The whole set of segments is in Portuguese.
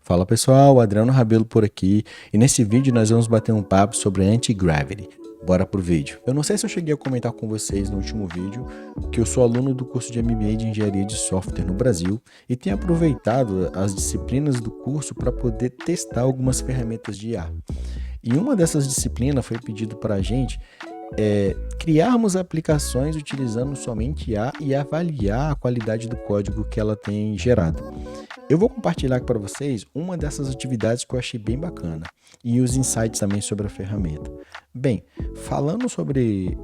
Fala pessoal, Adriano Rabelo por aqui e nesse vídeo nós vamos bater um papo sobre Anti-Gravity. Bora pro vídeo. Eu não sei se eu cheguei a comentar com vocês no último vídeo que eu sou aluno do curso de MBA de Engenharia de Software no Brasil e tenho aproveitado as disciplinas do curso para poder testar algumas ferramentas de IA. E uma dessas disciplinas foi pedido para a gente criarmos aplicações utilizando somente IA e avaliar a qualidade do código que ela tem gerado. Eu vou compartilhar para vocês uma dessas atividades que eu achei bem bacana e os insights também sobre a ferramenta. Bem, falando sobre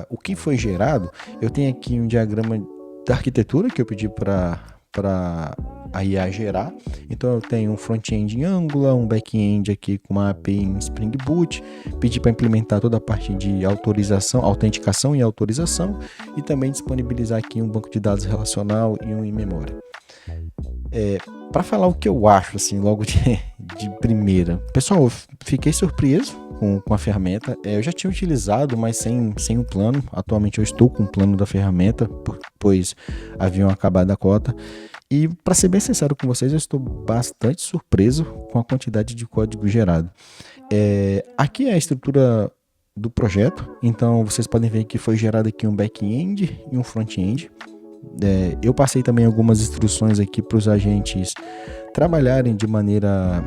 o que foi gerado, eu tenho aqui um diagrama da arquitetura que eu pedi para a IA gerar. Então eu tenho um front-end em Angular, um back-end aqui com uma API em Spring Boot, pedi para implementar toda a parte de autorização, autenticação e autorização e também disponibilizar aqui um banco de dados relacional e um in-memória. Para falar o que eu acho, assim, logo de primeira. Pessoal, eu fiquei surpreso com a ferramenta. Eu já tinha utilizado, mas sem o plano. Atualmente eu estou com o plano da ferramenta, pois haviam acabado a cota. E para ser bem sincero com vocês, eu estou bastante surpreso com a quantidade de código gerado. Aqui é a estrutura do projeto. Então vocês podem ver que foi gerado aqui um back-end e um front-end. Eu passei também algumas instruções aqui para os agentes trabalharem de maneira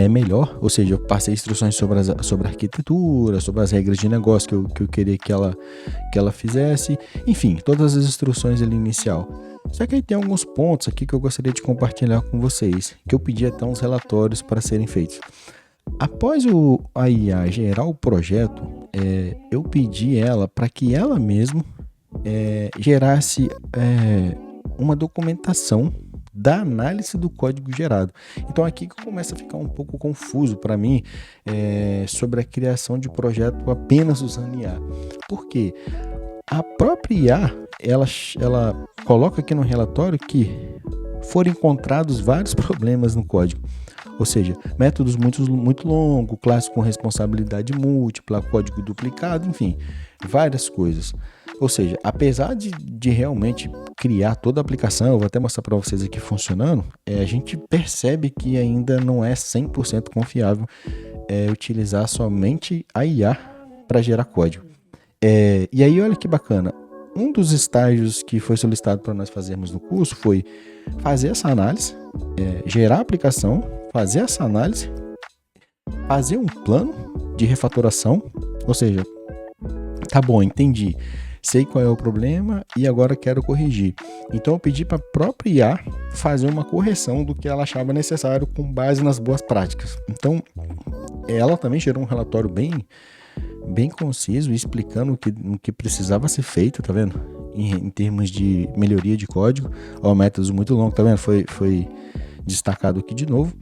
melhor, ou seja, eu passei instruções sobre a arquitetura, sobre as regras de negócio que eu queria que ela fizesse, enfim, todas as instruções ali inicial. Só que aí tem alguns pontos aqui que eu gostaria de compartilhar com vocês, que eu pedi até uns relatórios para serem feitos. Após a IA gerar o projeto, eu pedi ela para que ela mesma gerasse uma documentação da análise do código gerado. Então aqui que começa a ficar um pouco confuso para mim sobre a criação de projeto apenas usando IA. Por quê? A própria IA, ela coloca aqui no relatório que foram encontrados vários problemas no código. Ou seja, métodos muito longos, classe com responsabilidade múltipla, código duplicado, enfim, várias coisas. Ou seja, apesar de realmente criar toda a aplicação, eu vou até mostrar para vocês aqui funcionando, a gente percebe que ainda não é 100% confiável utilizar somente a IA para gerar código. E aí, olha que bacana, um dos estágios que foi solicitado para nós fazermos no curso foi fazer essa análise, gerar a aplicação, fazer essa análise, fazer um plano de refatoração, ou seja, tá bom, entendi, sei qual é o problema e agora quero corrigir. Então eu pedi para a própria IA fazer uma correção do que ela achava necessário com base nas boas práticas. Então ela também gerou um relatório bem conciso, explicando o que precisava ser feito, tá vendo? Em termos de melhoria de código, métodos muito longos, tá vendo? Foi destacado aqui de novo.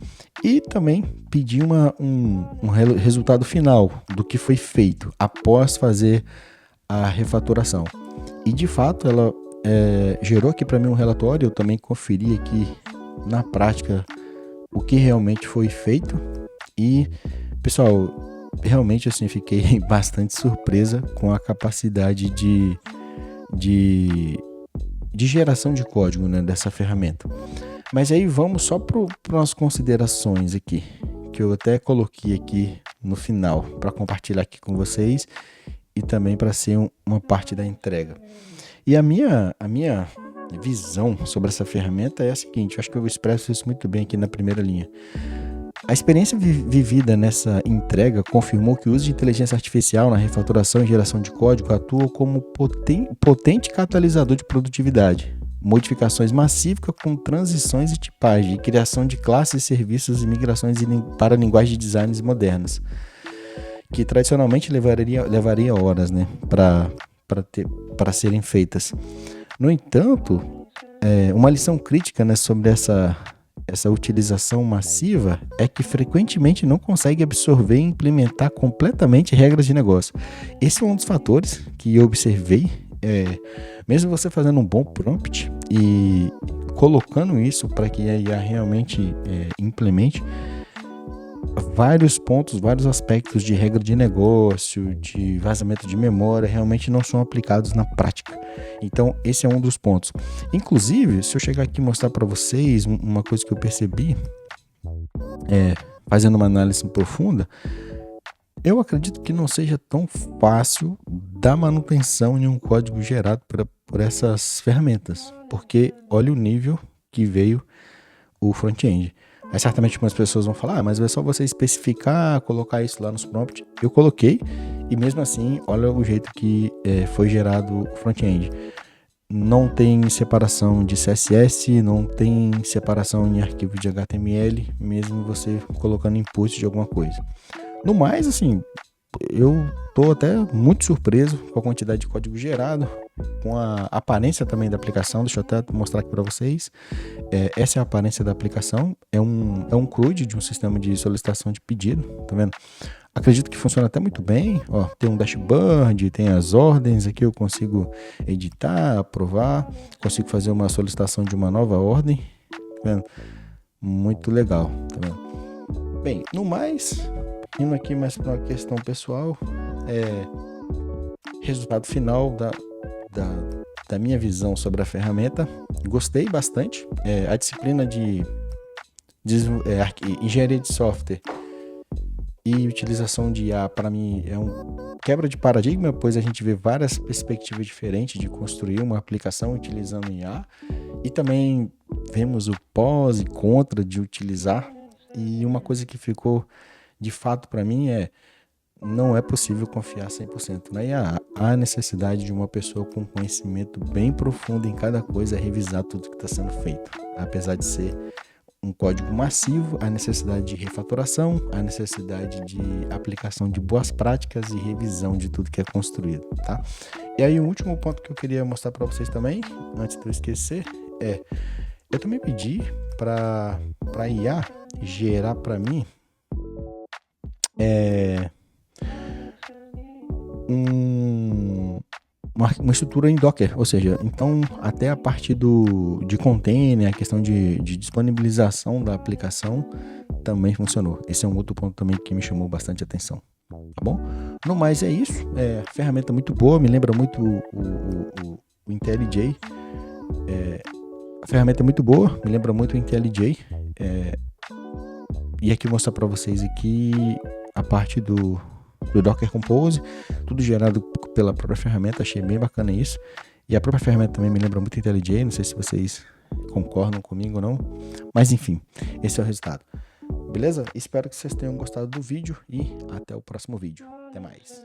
E também pedi um resultado final do que foi feito após fazer a refatoração. E de fato ela gerou aqui para mim um relatório, eu também conferi aqui na prática o que realmente foi feito. E pessoal, realmente assim, fiquei bastante surpresa com a capacidade de geração de código, né, dessa ferramenta. Mas aí vamos só para as considerações aqui, que eu até coloquei aqui no final para compartilhar aqui com vocês e também para ser uma parte da entrega. E a minha visão sobre essa ferramenta é a seguinte, eu acho que eu expresso isso muito bem aqui na primeira linha. A experiência vivida nessa entrega confirmou que o uso de inteligência artificial na refatoração e geração de código atua como potente catalisador de produtividade, modificações massivas com transições e tipagem, criação de classes, serviços e migrações para linguagens de designs modernas, que tradicionalmente levaria horas, né, para serem feitas. No entanto, uma lição crítica, né, sobre essa utilização massiva é que frequentemente não consegue absorver e implementar completamente regras de negócio. Esse é um dos fatores que eu observei, mesmo você fazendo um bom prompt e colocando isso para que a IA realmente implemente, vários pontos, vários aspectos de regra de negócio, de vazamento de memória realmente não são aplicados na prática. Então, esse é um dos pontos. Inclusive, se eu chegar aqui e mostrar para vocês uma coisa que eu percebi, fazendo uma análise profunda, eu acredito que não seja tão fácil dar manutenção em um código gerado por essas ferramentas, porque olha o nível que veio o front-end. Aí certamente algumas pessoas vão falar, mas é só você especificar, colocar isso lá nos prompts. Eu coloquei, e mesmo assim, olha o jeito que foi gerado o front-end. Não tem separação de CSS, não tem separação em arquivo de HTML, mesmo você colocando input de alguma coisa. No mais, assim, eu tô até muito surpreso com a quantidade de código gerado, com a aparência também da aplicação. Deixa eu até mostrar aqui para vocês. Essa é a aparência da aplicação. É um CRUD de um sistema de solicitação de pedido, tá vendo? Acredito que funciona até muito bem. Ó, tem um dashboard, tem as ordens aqui, eu consigo editar, aprovar, consigo fazer uma solicitação de uma nova ordem, tá vendo? Muito legal, tá vendo? Bem, no mais, indo aqui mais para uma questão pessoal, resultado final da minha visão sobre a ferramenta, gostei bastante. A disciplina de engenharia de software e utilização de IA, para mim, é um quebra de paradigma, pois a gente vê várias perspectivas diferentes de construir uma aplicação utilizando IA, e também vemos o pós e contra de utilizar. E uma coisa que ficou de fato para mim não é possível confiar 100% na IA. Há necessidade de uma pessoa com conhecimento bem profundo em cada coisa, revisar tudo que está sendo feito. Apesar de ser um código massivo, há necessidade de refatoração, há necessidade de aplicação de boas práticas e revisão de tudo que é construído, tá? E aí o último ponto que eu queria mostrar para vocês também, antes de eu esquecer, eu também pedi para a IA gerar para mim uma estrutura em Docker, ou seja, então até a parte de container, a questão de disponibilização da aplicação também funcionou. Esse é um outro ponto também que me chamou bastante atenção, tá bom? No mais é isso, ferramenta muito boa, me lembra muito o IntelliJ, a ferramenta é muito boa, me lembra muito o IntelliJ, e aqui mostrar para vocês aqui a parte do Docker Compose, tudo gerado pela própria ferramenta, achei bem bacana isso. E a própria ferramenta também me lembra muito o IntelliJ, não sei se vocês concordam comigo ou não, mas enfim, esse é o resultado. Beleza? Espero que vocês tenham gostado do vídeo e até o próximo vídeo. Até mais.